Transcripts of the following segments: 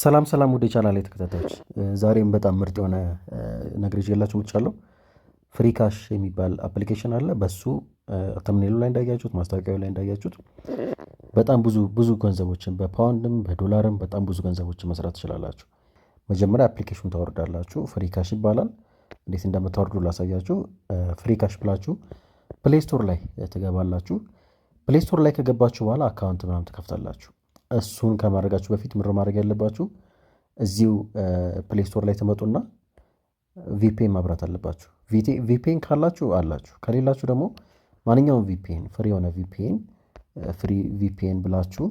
ሰላም ሰላም ወደ ቻናል ላይ ተከታታዮች ዛሬም በጣም ምርጥ የሆነ ነገር ይዤላችሁ መጥቻለሁ። ፍሪ ካሽ የሚባል አፕሊኬሽን አለ። በሱ ተምኔሉ ላይ እንዳያችሁት ማስታወቂያው ላይ እንዳያችሁት በጣም ብዙ ገንዘቦችን በፓውንድም በዶላርም በጣም ብዙ ገንዘቦችን መስራት ትችላላችሁ። መጀመሪያ አፕሊኬሽኑን ታወርዳላችሁ። ፍሪ ካሽ ይባላል። እንዴት እንደምታወርዱ ላሳያችሁ። ፍሪ ካሽ ብላችሁ ፕሌይ ስቶር ላይ ትገባላችሁ። ፕሌይ ስቶር ላይ ከገባችሁ በኋላ አካውንት ምናምን ትከፍታላችሁ። እሱን ከማድረጋችሁ በፊት ምድር ማድረግ ያለባችሁ እዚሁ ፕሌይ ስቶር ላይ ትመጡና ቪፒኤን ማብራት አለባችሁ። ቪፒኤን ካላችሁ አላችሁ፣ ከሌላችሁ ደግሞ ማንኛውም ቪፒኤን ፍሪ የሆነ ቪፒኤን ፍሪ ቪፒኤን ብላችሁ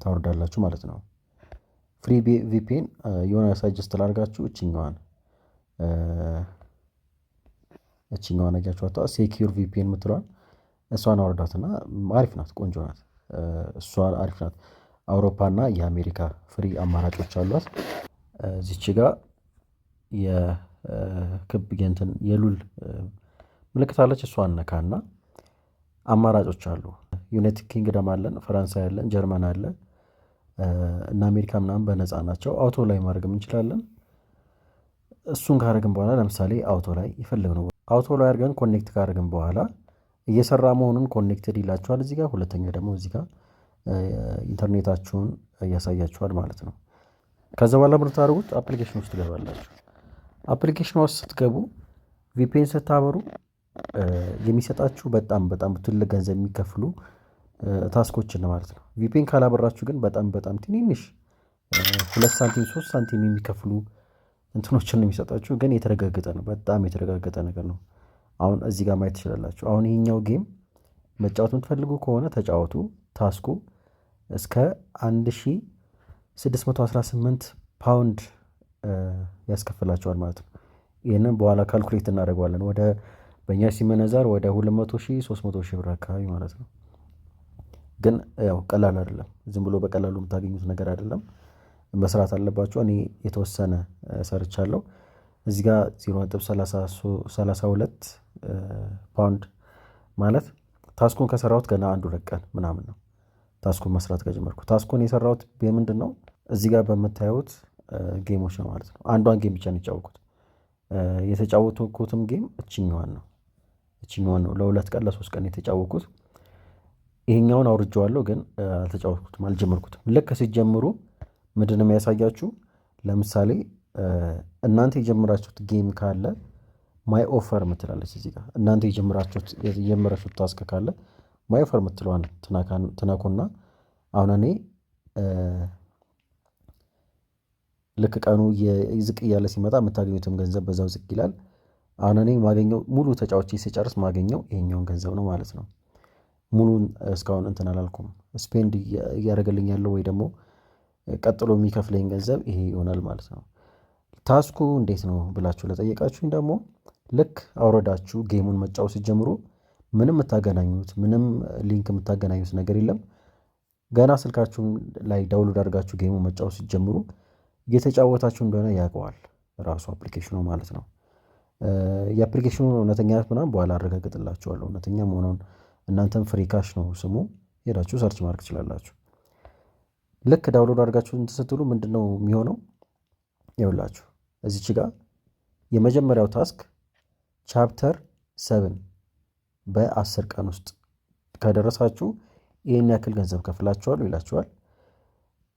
ታወርዳላችሁ ማለት ነው። ፍሪ ቪፒኤን የሆነ ሳጀስት ላድርጋችሁ። እችኛዋን አያችኋት ሴኪዩር ቪፒኤን የምትለዋል እሷን አወርዳትና አሪፍ ናት፣ ቆንጆ ናት። እሷ አሪፍ ናት። አውሮፓና የአሜሪካ ፍሪ አማራጮች አሏት። እዚች ጋር የክብ የሉል ምልክት አለች። እሷን ነካና አማራጮች አሉ። ዩናይትድ ኪንግደም አለን፣ ፈረንሳይ አለን፣ ጀርመን አለ እና አሜሪካ ምናምን በነፃ ናቸው። አውቶ ላይ ማድረግም እንችላለን። እሱን ካደረግን በኋላ ለምሳሌ አውቶ ላይ የፈለግነው አውቶ ላይ አድርገን ኮኔክት ካደረግን በኋላ እየሰራ መሆኑን ኮኔክትድ ይላችኋል። እዚህ ጋር ሁለተኛ ደግሞ እዚህ ጋር ኢንተርኔታችሁን ያሳያችኋል ማለት ነው። ከዛ በኋላ ምርታደርጉት አፕሊኬሽን ውስጥ ትገባላችሁ። አፕሊኬሽን ውስጥ ስትገቡ ቪፒኤን ስታበሩ የሚሰጣችሁ በጣም ትልቅ ገንዘብ የሚከፍሉ ታስኮችን ማለት ነው። ቪፒኤን ካላበራችሁ ግን በጣም ትንንሽ 2 ሳንቲም 3 ሳንቲም የሚከፍሉ እንትኖችን ነው የሚሰጣችሁ። ግን የተረጋገጠ ነው፣ በጣም የተረጋገጠ ነገር ነው። አሁን እዚህ ጋር ማየት ትችላላችሁ። አሁን ይሄኛው ጌም መጫወት የምትፈልጉ ከሆነ ተጫወቱ። ታስኩ እስከ 1618 ፓውንድ ያስከፍላቸዋል ማለት ነው። ይህንን በኋላ ካልኩሌት እናደርገዋለን። ወደ በእኛ ሲመነዛር ወደ 200,000-300,000 ብር አካባቢ ማለት ነው። ግን ያው ቀላል አይደለም፣ ዝም ብሎ በቀላሉ የምታገኙት ነገር አይደለም። መስራት አለባችሁ። እኔ የተወሰነ ሰርቻለሁ። እዚህ ጋር 0.32 ፓውንድ ማለት ታስኩን ከሰራሁት ገና 1-2 ቀን ምናምን ነው ታስኩን መስራት ከጀመርኩ። ታስኩን የሰራሁት በምንድን ነው? እዚህ ጋር በምታዩት ጌሞች ነው ማለት ነው። አንዷን ጌም ብቻ ነው የተጫወኩት። የተጫወትኩትም ጌም እችኛዋን ነው ለ2 ቀን ለ3 ቀን የተጫወኩት። ይሄኛውን አውርጄዋለሁ ግን አልተጫወትኩትም፣ አልጀመርኩትም። ልክ ሲጀምሩ ምንድን ነው የሚያሳያችሁ? ለምሳሌ እናንተ የጀመራችሁት ጌም ካለ ማይ ኦፈር ምትላለች እዚህ ጋር። እናንተ የጀመራችሁት ታስክ ካለ ማይ ኦፈር ምትለዋን ትነኩና አሁን እኔ ልክ ቀኑ ዝቅ እያለ ሲመጣ የምታገኙትም ገንዘብ በዛው ዝቅ ይላል። አሁን እኔ ማገኘው ሙሉ ተጫዋች ሲጨርስ ማገኘው ይሄኛውን ገንዘብ ነው ማለት ነው። ሙሉን እስካሁን እንትን አላልኩም። ስፔንድ እያደረገልኝ ያለው ወይ ደግሞ ቀጥሎ የሚከፍለኝ ገንዘብ ይሄ ይሆናል ማለት ነው። ታስኩ እንዴት ነው ብላችሁ ለጠየቃችሁኝ ደግሞ ልክ አውረዳችሁ ጌሙን መጫወት ሲጀምሩ ምንም ሊንክ የምታገናኙት ነገር የለም። ገና ስልካችሁን ላይ ዳውንሎድ አድርጋችሁ ጌሙን መጫወት ሲጀምሩ እየተጫወታችሁ እንደሆነ ያውቀዋል ራሱ አፕሊኬሽኑ ማለት ነው። የአፕሊኬሽኑን እውነተኛነት ምናምን በኋላ አረጋግጥላችኋለሁ። እውነተኛ መሆኑን እናንተም ፍሪ ካሽ ነው ስሙ፣ ሄዳችሁ ሰርች ማድረግ ትችላላችሁ። ልክ ዳውንሎድ አድርጋችሁ ስትሉ ምንድነው የሚሆነው? ይኸውላችሁ እዚች ጋር የመጀመሪያው ታስክ ቻፕተር 7 በ10 ቀን ውስጥ ከደረሳችሁ ይህን ያክል ገንዘብ ከፍላችኋል ይላችኋል።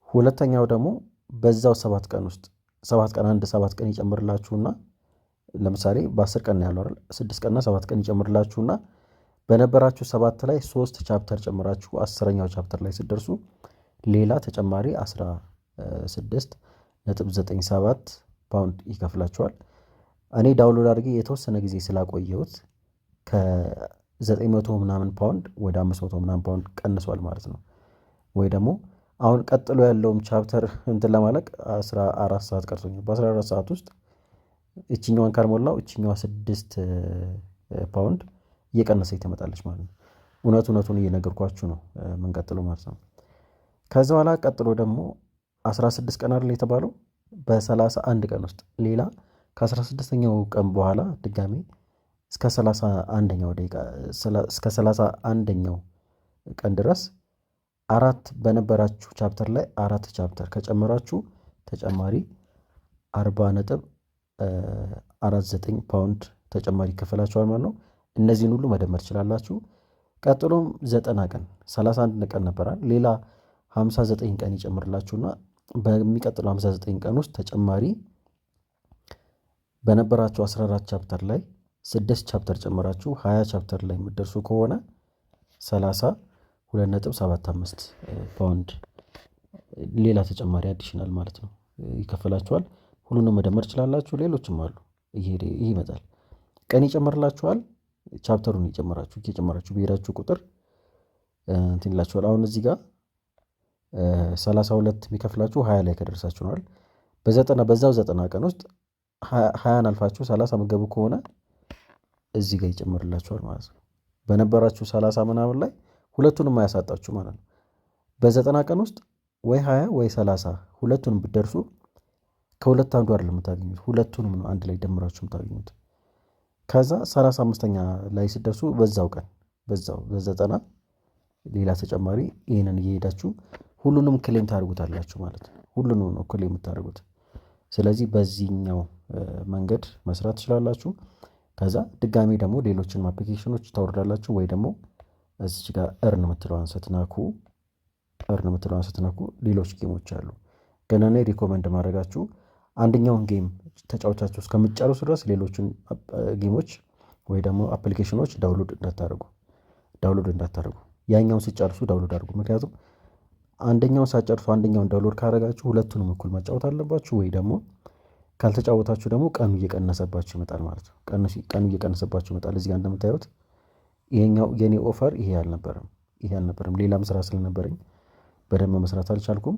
ሁለተኛው ደግሞ በዛው 7 ቀን ውስጥ 7 ቀን ይጨምርላችሁና ለምሳሌ በ10 ቀን ያለው አይደል 6 ቀንና 7 ቀን ይጨምርላችሁና በነበራችሁ 7 ላይ 3 ቻፕተር ጨምራችሁ 10ኛው ቻፕተር ላይ ስትደርሱ ሌላ ተጨማሪ 16.97 ፓውንድ ይከፍላችኋል። እኔ ዳውንሎድ አድርጌ የተወሰነ ጊዜ ስላቆየሁት ከ900 ምናምን ፓውንድ ወደ 500 ምናምን ፓውንድ ቀንሷል ማለት ነው። ወይ ደግሞ አሁን ቀጥሎ ያለውም ቻፕተር እንትን ለማለቅ 14 ሰዓት ቀርቶኛል። በ14 ሰዓት ውስጥ እችኛዋን ካልሞላው እችኛዋ 6 ፓውንድ እየቀነሰ ትመጣለች ማለት ነው። እውነቱን እየነገርኳችሁ ነው የምንቀጥለው ማለት ነው። ከዛ በኋላ ቀጥሎ ደግሞ 16 ቀን አይደል የተባለው፣ በ31 ቀን ውስጥ ሌላ ከ16ኛው ቀን በኋላ ድጋሜ እስከ 31ኛው ቀን ድረስ 4 በነበራችሁ ቻፕተር ላይ 4 ቻፕተር ከጨመራችሁ ተጨማሪ 40.49 ፓውንድ ተጨማሪ ይከፈላችኋል ማለት ነው። እነዚህን ሁሉ መደመር ትችላላችሁ። ቀጥሎም 90 ቀን 31 ቀን ነበራል። ሌላ 59 ቀን ይጨምርላችሁና በሚቀጥለው 59 ቀን ውስጥ ተጨማሪ በነበራችሁ 14 ቻፕተር ላይ 6 ቻፕተር ጨምራችሁ 20 ቻፕተር ላይ የምትደርሱ ከሆነ 32.75 ፓውንድ ሌላ ተጨማሪ አዲሽናል ማለት ነው ይከፈላችኋል። ሁሉንም መደመር ትችላላችሁ። ሌሎችም አሉ። ይሄ ይመጣል። ቀን ይጨምርላችኋል። ቻፕተሩን እየጨመራችሁ ብሄዳችሁ ቁጥር እንትን ይላችኋል። አሁን እዚህ ጋር 32 የሚከፍላችሁ 20 ላይ ከደረሳችሁ ነዋል። በዛው 90 ቀን ውስጥ 20 አልፋችሁ 30 መገቡ ከሆነ እዚህ ጋር ይጨምርላችኋል ማለት ነው። በነበራችሁ 30 ምናምን ላይ ሁለቱንም አያሳጣችሁ ማለት ነው። በ90 ቀን ውስጥ ወይ 20 ወይ 30 ሁለቱንም ብትደርሱ ከሁለት አንዱ አይደለም የምታገኙት፣ ሁለቱንም ነው አንድ ላይ ደምራችሁ የምታገኙት። ከዛ 35ኛ ላይ ስትደርሱ በዛው ቀን በ90 ሌላ ተጨማሪ ይህንን እየሄዳችሁ ሁሉንም ክሌም ታደርጉታላችሁ ማለት ነው። ሁሉንም ነው ክሌም የምታደርጉት። ስለዚህ በዚህኛው መንገድ መስራት ትችላላችሁ። ከዛ ድጋሚ ደግሞ ሌሎችን አፕሊኬሽኖች ታወርዳላችሁ ወይ ደግሞ እዚች ጋር እርን የምትለዋን ስትነኩ ሌሎች ጌሞች አሉ። ግን እኔ ሪኮመንድ ማድረጋችሁ አንደኛውን ጌም ተጫውታችሁ እስከምትጨርሱ ድረስ ሌሎችን ጌሞች ወይ ደግሞ አፕሊኬሽኖች ዳውንሎድ እንዳታደርጉ። ያኛውን ሲጨርሱ ዳውንሎድ አድርጉ። ምክንያቱም አንደኛውን ሳጨርሱ አንደኛውን ዳውንሎድ ካደረጋችሁ ሁለቱንም እኩል መጫወት አለባችሁ። ወይ ደግሞ ካልተጫወታችሁ ደግሞ ቀኑ እየቀነሰባችሁ ይመጣል ማለት ነው። ቀኑ እየቀነሰባችሁ ይመጣል። እዚህ ጋር እንደምታዩት ይሄኛው የኔ ኦፈር ይሄ አልነበረም። ሌላም ስራ ስለነበረኝ በደንብ መስራት አልቻልኩም።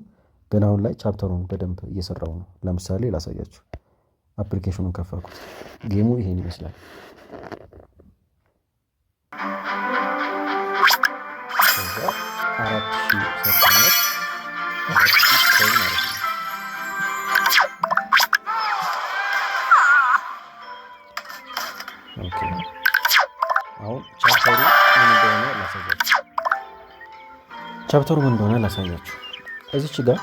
ግን አሁን ላይ ቻፕተሩን በደንብ እየሰራው ነው። ለምሳሌ ላሳያችሁ። አፕሊኬሽኑን ከፈኩት። ጌሙ ይሄን ይመስላል። ከዛ 4000 ሰርተናል። 4000 ኮይን ማለት ነው። ኦኬ አሁን ቻፕተሩ ምን እንደሆነ ላሳያችሁ። እዚች ጋር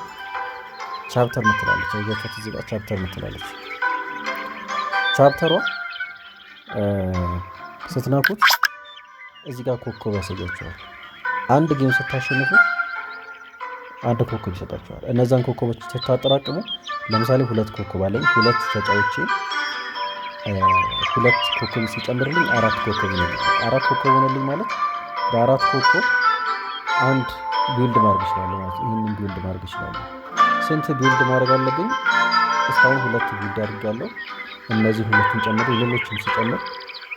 ቻፕተር ምትላለች። አያችኋት? እዚህ ጋር ቻፕተር ምትላለች። ቻፕተሯ ስትነኩት እዚህ ጋር ኮከብ ያሳያችኋል። አንድ ጌም ስታሸንፉ አንድ ኮከብ ይሰጣችኋል። እነዛን ኮከቦች ስታጠራቅሙ ለምሳሌ 2 ኮከብ አለኝ። 2 ተጫውቼ 2 ኮከብ ሲጨምርልኝ 4 ኮከብ ይሆናል። 4 ኮከብ ሆነልኝ ማለት በ4 ኮከብ አንድ ቢልድ ማድረግ ይችላል ማለት ነው። ይሄንን ቢልድ ማድረግ ይችላል። ስንት ቢልድ ማድረግ አለብኝ? እስካሁን 2 ቢልድ አድርጋለሁ። እነዚህ ሁለቱን ጨምሮ ሌሎችም ሲጨምር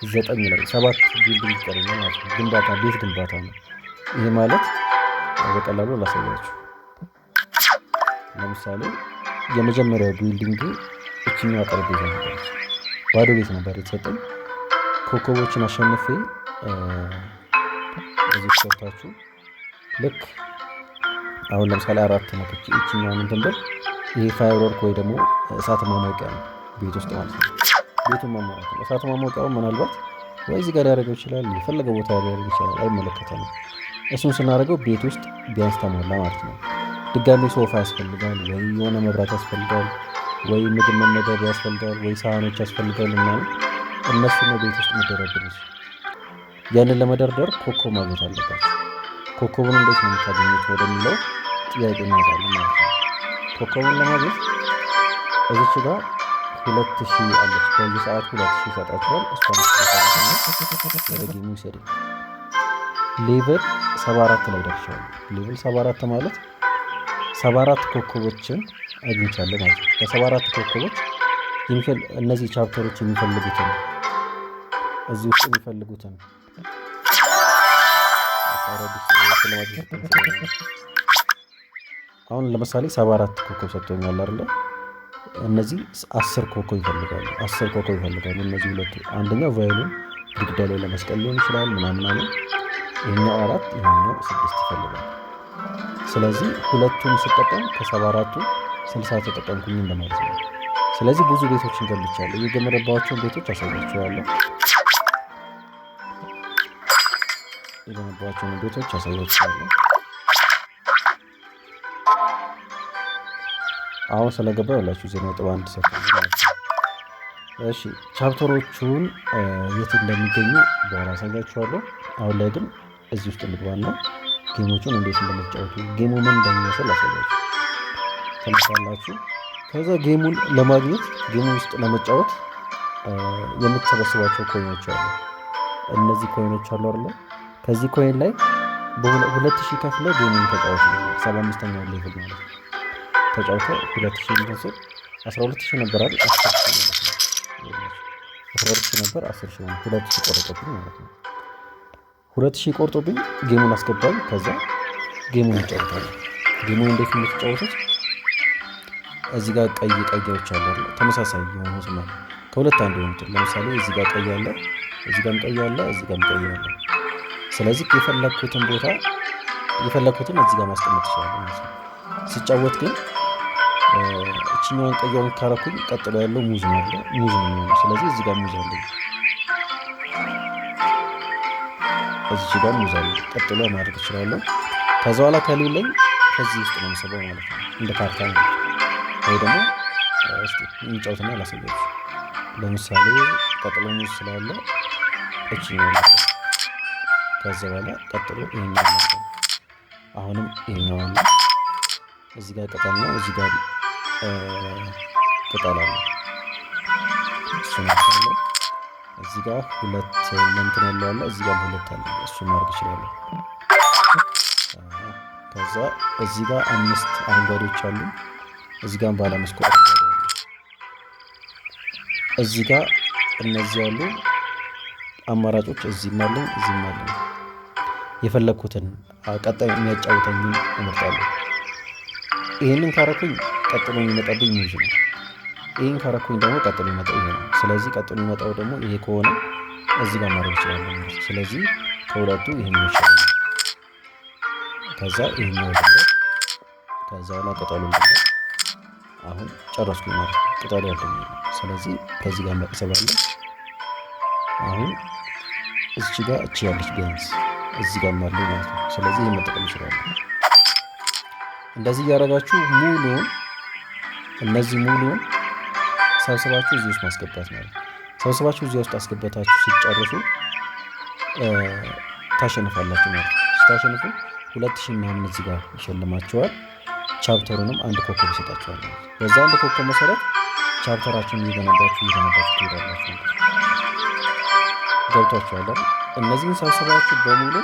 9 ላይ 7 ቢልድ ይቀረኛል ማለት ነው። ቤት ግንባታ ነው ይሄ ማለት። በቀላሉ ላሳያችሁ። ለምሳሌ የመጀመሪያው ቢልዲንግ እችኛዋ ጠረጴዛ ነበረች። ባዶ ቤት ነበር የተሰጠኝ። ኮከቦችን አሸንፌ እዚህ ሰርታችሁ ልክ አሁን ለምሳሌ 4 ነጥብ እችኛውን እንትን ብል ይሄ ፋየርወርክ ወይ ደግሞ እሳት ማሞቂያ ነው ቤት ውስጥ ማለት ነው። ቤቱን ማሟላት ነው። እሳት ማሞቂያው ምናልባት ወይ እዚህ ጋር ሊያደርገው ይችላል፣ የፈለገ ቦታ ሊያደርገው ይችላል፣ አይመለከተንም። እሱን ስናደርገው ቤት ውስጥ ቢያንስ ተሟላ ማለት ነው። ድጋሚ ሶፋ ያስፈልጋል፣ ወይ የሆነ መብራት ያስፈልጋል፣ ወይ ምግብ መመገብ ያስፈልጋል፣ ወይ ሳህኖች ያስፈልጋል ምናምን። እነሱ ነው ቤት ውስጥ የሚደረድሩት። ያንን ለመደርደር ኮከብ ማግኘት አለባቸው። ኮከቡን እንዴት ነው የምታገኙት ወደሚለው ጥያቄ እንመጣለን ማለት ነው። ኮከቡን ለማግኘት እዚች ጋር 2000 አለች። በየሰዓቱ 2000 ይሰጣችኋል። እሷን ወደ ጌሙ ይሰድ። ሌቨል 74 ላይ ደርሻለሁ። ሌቨል 74 ማለት 74 ኮከቦችን አግኝቻለሁ ማለት ነው። በ74 ኮከቦች እነዚህ ቻፕተሮች የሚፈልጉትን እዚህ ውስጥ የሚፈልጉትን አሁን ለምሳሌ 74 ኮከብ ሰጥቶኛል አይደለ? እነዚህ 10 ኮከብ ይፈልጋሉ። 10 ኮከብ ይፈልጋሉ እነዚህ ሁለቱ። አንደኛው ቫዮሊን ግድግዳ ላይ ለመስቀል ሊሆን ይችላል ምናምን አለ። ይሄኛው 4 ይሄኛው 6 ይፈልጋል። ስለዚህ ሁለቱን ስጠቀም ከ74ቱ 60 ተጠቀምኩኝ እንደማለት ነው። ስለዚህ ብዙ ቤቶችን ገንብቻለሁ። የገመረባቸውን ቤቶች አሳያችኋለሁ። የገነባቸውን ቤቶች አሳያችኋለሁ። አሁን ስለገባ ያላችሁ 0.1 ሰከንድ ማለት ነው። እሺ ቻፕተሮቹን የት እንደሚገኙ በኋላ አሳያችኋለሁ። አሁን ላይ ግን እዚህ ውስጥ እንግባና ጌሞቹን እንዴት እንደምትጫወቱ ጌሙ ምን እንደሚመስል አሳያችሁ። ተነሳላችሁ። ከዛ ጌሙን ለማግኘት ጌሙ ውስጥ ለመጫወት የምትሰበስባቸው ኮይኖች አሉ። እነዚህ ኮይኖች አሉ አይደል? ከዚህ ኮይን ላይ በ2000 ከፍለ ጌሙን ተጫወቱ። 75ኛው ሌቭል ማለት ነው። ተጫውተ 2000 ሊመስል 12000 ነበር አይደል? 12000 ነበር 10000 ነው። 2000 ቆርጦብኝ ማለት ነው። 2000 ቆርጦብኝ ጌሙን አስገባኝ። ከዛ ጌሙን እንጫወታለን። ጌሙን እንዴት የምትጫወቱት እዚህ ጋር ቀይ ቀዮች አሉ አይደል? ተመሳሳይ የሆኑ ማለት ከሁለት አንዱ ነው። ለምሳሌ እዚህ ጋር ቀይ አለ፣ እዚህ ጋርም ቀይ አለ፣ እዚህ ጋርም ቀይ አለ። ስለዚህ የፈለኩትን ቦታ የፈለኩትን እዚህ ጋር ማስቀመጥ ይችላል ማለት ነው። ሲጫወት ግን እቺኛውን ቀይውን ካረኩኝ ቀጥሎ ያለው ሙዝ ነው አለ ሙዝ ነው። ስለዚህ እዚህ ጋር ሙዝ አለ፣ እዚህ ጋር ሙዝ አለ። ቀጥሎ ማድረግ እችላለሁ። ከዛ በኋላ ከሌለኝ ከዚህ ውስጥ ነው የምሰበው ማለት ነው። እንደ ካርታ ነው። ወይ ደግሞ እስቲ እንጫወትና ላሳያችሁ። ለምሳሌ ቀጥሎ ሙዝ ስላለ እቺኛው ነው። ከዛ በኋላ ቀጥሎ ይሄኛው ነው። አሁንም ይሄኛው ነው። እዚህ ጋር ቅጠል ነው፣ እዚህ ጋር ቅጠል አለ። እሱ ነው። እዚህ ጋር ሁለት እንትን ያለው አለ፣ እዚህ ጋር ሁለት አለ። እሱ ማድረግ ይችላል። ከዛ እዚህ ጋር 5 አረንጓዴዎች አሉ፣ እዚህ ጋር ባለ 5 አረንጓዴ አለ። እዚህ ጋር እነዚህ ያሉ አማራጮች እዚህም አለ፣ እዚህም አለ። የፈለኩትን ቀጣይ የሚያጫውተኝን እመርጣለሁ። ይሄንን ካረኩኝ ቀጥሎ የሚመጣብኝ ሙዝ ነው። ይሄን ካረኩኝ ደግሞ ቀጥሎ የሚመጣው ይሄ ነው። ስለዚህ ቀጥሎ የሚመጣው ደግሞ ይሄ ከሆነ እዚህ ጋር ማድረግ እችላለሁ ማለት ነው። ስለዚህ ከሁለቱ ይሄን ይሻላል። ከዛ ይሄኛው ደግሞ ከዛ ላይ ቅጠሉ ደግሞ አሁን ጨረስኩኝ ማለት ነው። ቅጠሉ ያለው ስለዚህ ከዚህ ጋር መቅሰባለሁ። አሁን እዚህ ጋር እቺ ያለች ቢያንስ እዚህ ጋር ማለት ነው። ስለዚህ ይሄን መጠቀም ይችላል። እንደዚህ ያደረጋችሁ ሙሉውን እነዚህ ሙሉውን ሰብስባችሁ እዚህ ውስጥ ማስገባት ማለት ነው። ሰብስባችሁ እዚህ ውስጥ አስገባታችሁ ሲጨርሱ ታሸንፋላችሁ ማለት ነው። ስታሸንፉ 2000 ምናምን እዚህ ጋር ይሸልማችኋል። ቻፕተሩንም አንድ ኮከብ ይሰጣችኋል። በዛ አንድ ኮከብ መሰረት ቻፕተራችሁን እየገነባችሁ ትሄዳላችሁ። ገብቷችኋል? እነዚህን ሰብስባችሁ በሙሉ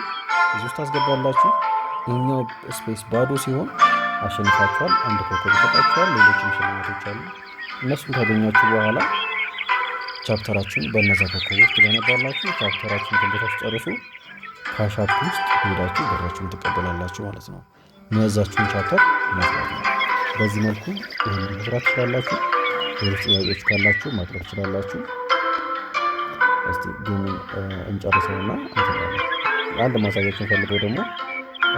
እዚህ ውስጥ ታስገባላችሁ። ይሄኛው ስፔስ ባዶ ሲሆን አሸንፋችኋል። አንድ ኮከብ ይሰጣችኋል። ሌሎችም ሽልማቶች አሉ። እነሱን ካገኛችሁ በኋላ ቻፕተራችሁን በእነዛ ኮከቦች ትገነባላችሁ። ቻፕተራችሁን ኮምፒውተር ጨርሱ። ካሻፕ ውስጥ ሄዳችሁ ብራችሁን ትቀበላላችሁ ማለት ነው። የሚያዛችሁን ቻፕተር መስራት ነው። በዚህ መልኩ ይህን መስራት ትችላላችሁ። ሌሎች ጥያቄዎች ካላችሁ ማቅረብ ትችላላችሁ። እስቲ ግን እንጨርሰውና አንድ ማሳያችሁን ፈልገው ደግሞ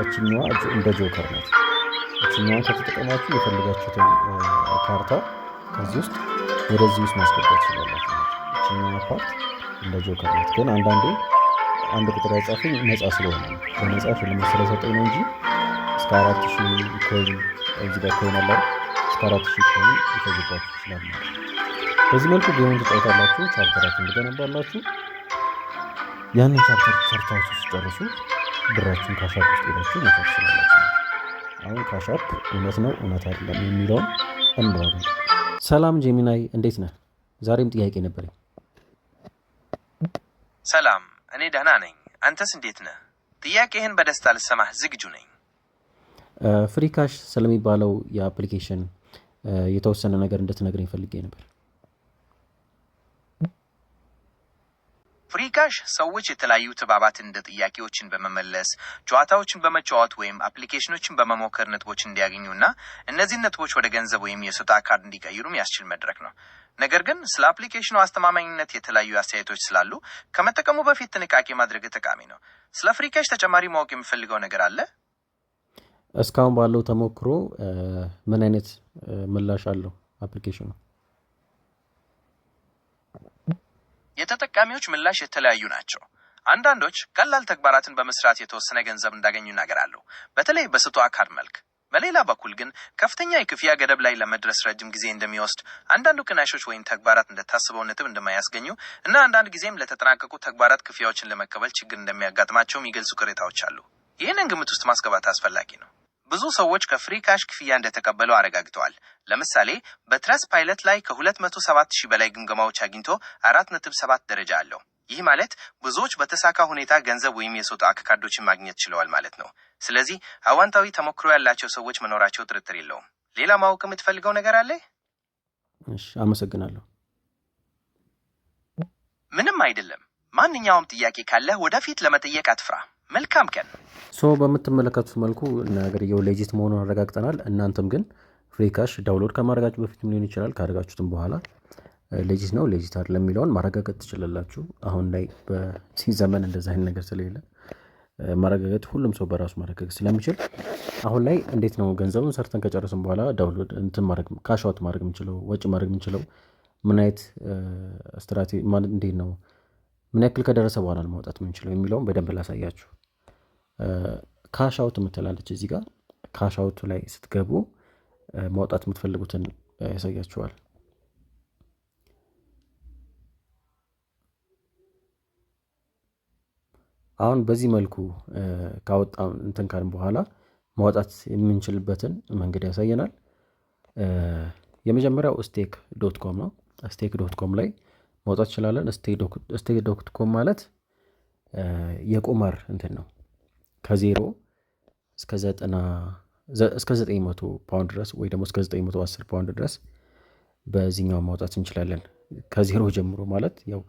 እችኛዋ እንደ ጆከር ናት። እችኛዋን ከተጠቀማችሁ የፈልጋችሁትን ካርታ ከዚህ ውስጥ ወደዚህ ውስጥ ማስገባት ትችላላችሁ። እችኛዋ ፓርት እንደ ጆከር ናት። ግን አንዳንዴ አንድ ቁጥር ያጻፈኝ ነፃ ስለሆነ ነው። በነፃ ሽልማት ስለሰጠኝ ነው እንጂ እስከ 4000 ኮይን እዚህ ጋር ኮይን አለ። እስከ 4000 ኮይን ይፈጅባችሁ ይችላል ማለት ነው። በዚህ መልኩ ጌሙን ትጫወታላችሁ። ቻፕተራችሁን ትገነባላችሁ። ያንን ቻፕተር ሰርታችሁ ሲጨርሱ ብራችሁን ካሻፕ ውስጥ ሄዳችሁ መውሰድ ትችላላችሁ። አሁን ካሻፕ እውነት ነው እውነት አይደለም የሚለውን እንባለን። ሰላም ጄሚናይ እንዴት ነህ? ዛሬም ጥያቄ ነበረኝ። ሰላም፣ እኔ ደህና ነኝ። አንተስ እንዴት ነህ? ጥያቄህን በደስታ ልሰማህ ዝግጁ ነኝ። ፍሪ ካሽ ስለሚባለው የአፕሊኬሽን የተወሰነ ነገር እንድትነግረኝ ፈልጌ ነበር። ፍሪ ካሽ ሰዎች የተለያዩ ትባባት እንደ ጥያቄዎችን በመመለስ ጨዋታዎችን በመጫወት ወይም አፕሊኬሽኖችን በመሞከር ነጥቦችን እንዲያገኙና እነዚህ ነጥቦች ወደ ገንዘብ ወይም የስጦታ ካርድ እንዲቀይሩ የሚያስችል መድረክ ነው። ነገር ግን ስለ አፕሊኬሽኑ አስተማማኝነት የተለያዩ አስተያየቶች ስላሉ ከመጠቀሙ በፊት ጥንቃቄ ማድረግ ጠቃሚ ነው። ስለ ፍሪ ካሽ ተጨማሪ ማወቅ የሚፈልገው ነገር አለ? እስካሁን ባለው ተሞክሮ ምን አይነት ምላሽ አለው አፕሊኬሽኑ? የተጠቃሚዎች ምላሽ የተለያዩ ናቸው። አንዳንዶች ቀላል ተግባራትን በመስራት የተወሰነ ገንዘብ እንዳገኙ ይናገራሉ፣ በተለይ በስጦታ ካርድ መልክ። በሌላ በኩል ግን ከፍተኛ የክፍያ ገደብ ላይ ለመድረስ ረጅም ጊዜ እንደሚወስድ፣ አንዳንዱ ቅናሾች ወይም ተግባራት እንደታሰበው ነጥብ እንደማያስገኙ እና አንዳንድ ጊዜም ለተጠናቀቁ ተግባራት ክፍያዎችን ለመቀበል ችግር እንደሚያጋጥማቸው የሚገልጹ ቅሬታዎች አሉ። ይህንን ግምት ውስጥ ማስገባት አስፈላጊ ነው። ብዙ ሰዎች ከፍሪ ካሽ ክፍያ እንደተቀበሉ አረጋግጠዋል። ለምሳሌ በትረስ ፓይለት ላይ ከ207,000 በላይ ግምገማዎች አግኝቶ 4.7 ደረጃ አለው። ይህ ማለት ብዙዎች በተሳካ ሁኔታ ገንዘብ ወይም የስጦታ ካርዶችን ማግኘት ችለዋል ማለት ነው። ስለዚህ አዋንታዊ ተሞክሮ ያላቸው ሰዎች መኖራቸው ጥርጥር የለውም። ሌላ ማወቅ የምትፈልገው ነገር አለ? እሺ፣ አመሰግናለሁ። ምንም አይደለም። ማንኛውም ጥያቄ ካለህ ወደፊት ለመጠየቅ አትፍራ። መልካም ቀን። በምትመለከቱት መልኩ ነገርየው ሌጂት መሆኑን አረጋግጠናል። እናንተም ግን ፍሪ ካሽ ዳውንሎድ ከማድረጋችሁ በፊትም ሊሆን ይችላል ካደረጋችሁትም በኋላ ሌጂት ነው ሌጂት አይደለም የሚለውን ማረጋገጥ ትችላላችሁ። አሁን ላይ በዚህ ዘመን እንደዛ አይነት ነገር ስለሌለ ማረጋገጥ ሁሉም ሰው በራሱ ማረጋገጥ ስለሚችል አሁን ላይ እንዴት ነው ገንዘቡን ሰርተን ከጨረስን በኋላ ዳውንሎድ እንትን ማድረግ ካሽ አውት ማድረግ የምንችለው ወጪ ማድረግ የምንችለው ምን አይነት ስትራቴጂ ማለት እንዴት ነው ምን ያክል ከደረሰ በኋላ ማውጣት የምንችለው የሚለውን በደንብ ላሳያችሁ። ካሽ አውት የምትላለች እዚህ ጋር ካሽ አውት ላይ ስትገቡ ማውጣት የምትፈልጉትን ያሳያችኋል። አሁን በዚህ መልኩ ካወጣን እንትን ካልን በኋላ ማውጣት የምንችልበትን መንገድ ያሳየናል። የመጀመሪያው stake.com ነው። stake.com ላይ ማውጣት እንችላለን። stake.com ማለት የቁማር እንትን ነው። ከ0 እስከ 900 ፓውንድ ድረስ ወይ ደግሞ እስከ 910 ፓውንድ ድረስ በዚህኛው ማውጣት እንችላለን። ከ0 ጀምሮ ማለት ያው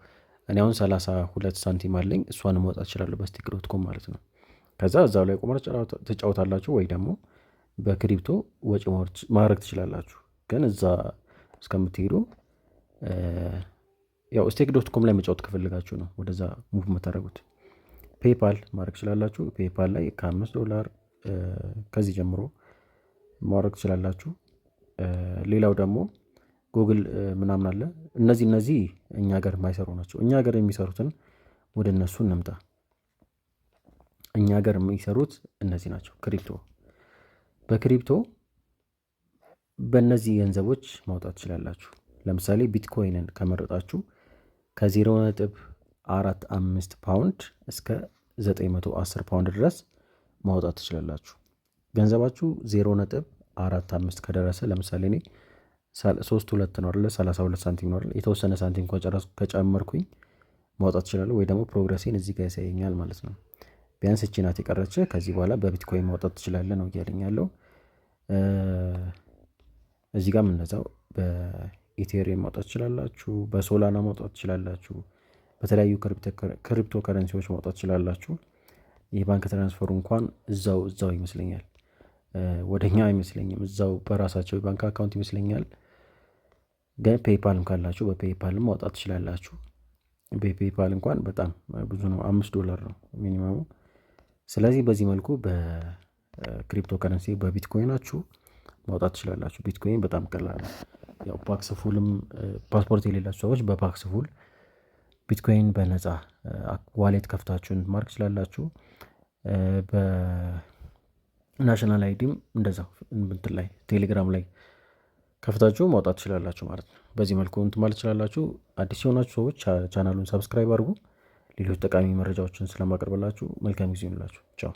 እኔ አሁን 32 ሳንቲም አለኝ፣ እሷን ማውጣት እችላለሁ በstake.com ማለት ነው። ከዛ እዛው ላይ ቁማር ትጫወታላችሁ ወይ ደግሞ በክሪፕቶ ወጪ ማድረግ ትችላላችሁ። ግን እዛ እስከምትሄዱ ያው stake.com ላይ መጫወት ከፈልጋችሁ ነው ወደዛ ሙቭ የምታደርጉት። ፔፓል ማድረግ ትችላላችሁ። ፔፓል ላይ $5 ከዚህ ጀምሮ ማድረግ ትችላላችሁ። ሌላው ደግሞ ጉግል ምናምን አለ። እነዚህ እኛ ሀገር የማይሰሩ ናቸው። እኛ ሀገር የሚሰሩትን ወደ እነሱ እንምጣ። እኛ ሀገር የሚሰሩት እነዚህ ናቸው። በክሪፕቶ በእነዚህ ገንዘቦች ማውጣት ትችላላችሁ። ለምሳሌ ቢትኮይንን ከመረጣችሁ ከ0.45 ፓውንድ እስከ 910 ፓውንድ ድረስ ማውጣት ትችላላችሁ። ገንዘባችሁ 0.45 ከደረሰ ለምሳሌ እኔ 3.2 ነው አይደል 32 ሳንቲም ነው አይደል የተወሰነ ሳንቲም ከጨመርኩኝ ማውጣት እችላለሁ። ወይ ደግሞ ፕሮግረሴን እዚህ ጋር ያሳየኛል ማለት ነው። ቢያንስ እቺ ናት የቀረች፣ ከዚህ በኋላ በቢትኮይን ማውጣት ትችላለህ ነው እያለኝ ያለው። እዚህ ጋርም እንደዛው በኢቴሪየም ማውጣት ትችላላችሁ፣ በሶላና ማውጣት ትችላላችሁ፣ በተለያዩ ክሪፕቶ ከረንሲዎች ማውጣት ትችላላችሁ። የባንክ ትራንስፈሩ እንኳን እዛው ይመስለኛል፣ ወደኛ አይመስለኝም፣ እዛው በራሳቸው የባንክ አካውንት ይመስለኛል። ግን ፔይፓልም ካላችሁ በፔይፓልም ማውጣት ትችላላችሁ። በፔይፓል እንኳን በጣም ብዙ ነው፣ $5 ነው ሚኒመሙ። ስለዚህ በዚህ መልኩ በክሪፕቶ ከረንሲ በቢትኮይናችሁ ማውጣት ትችላላችሁ። ቢትኮይን በጣም ቀላል ነው። ያው ፓክስፉልም ፓስፖርት የሌላችሁ ሰዎች በፓክስፉል ቢትኮይን በነፃ ዋሌት ከፍታችሁን ማድረግ ትችላላችሁ። በናሽናል አይዲም እንደዛው እንትን ላይ ቴሌግራም ላይ ከፍታችሁ ማውጣት ትችላላችሁ ማለት ነው። በዚህ መልኩ እንትን ማለት ትችላላችሁ። አዲስ የሆናችሁ ሰዎች ቻናሉን ሰብስክራይብ አድርጉ። ሌሎች ጠቃሚ መረጃዎችን ስለማቀርብላችሁ መልካም ጊዜ ይሁንላችሁ። ቻው።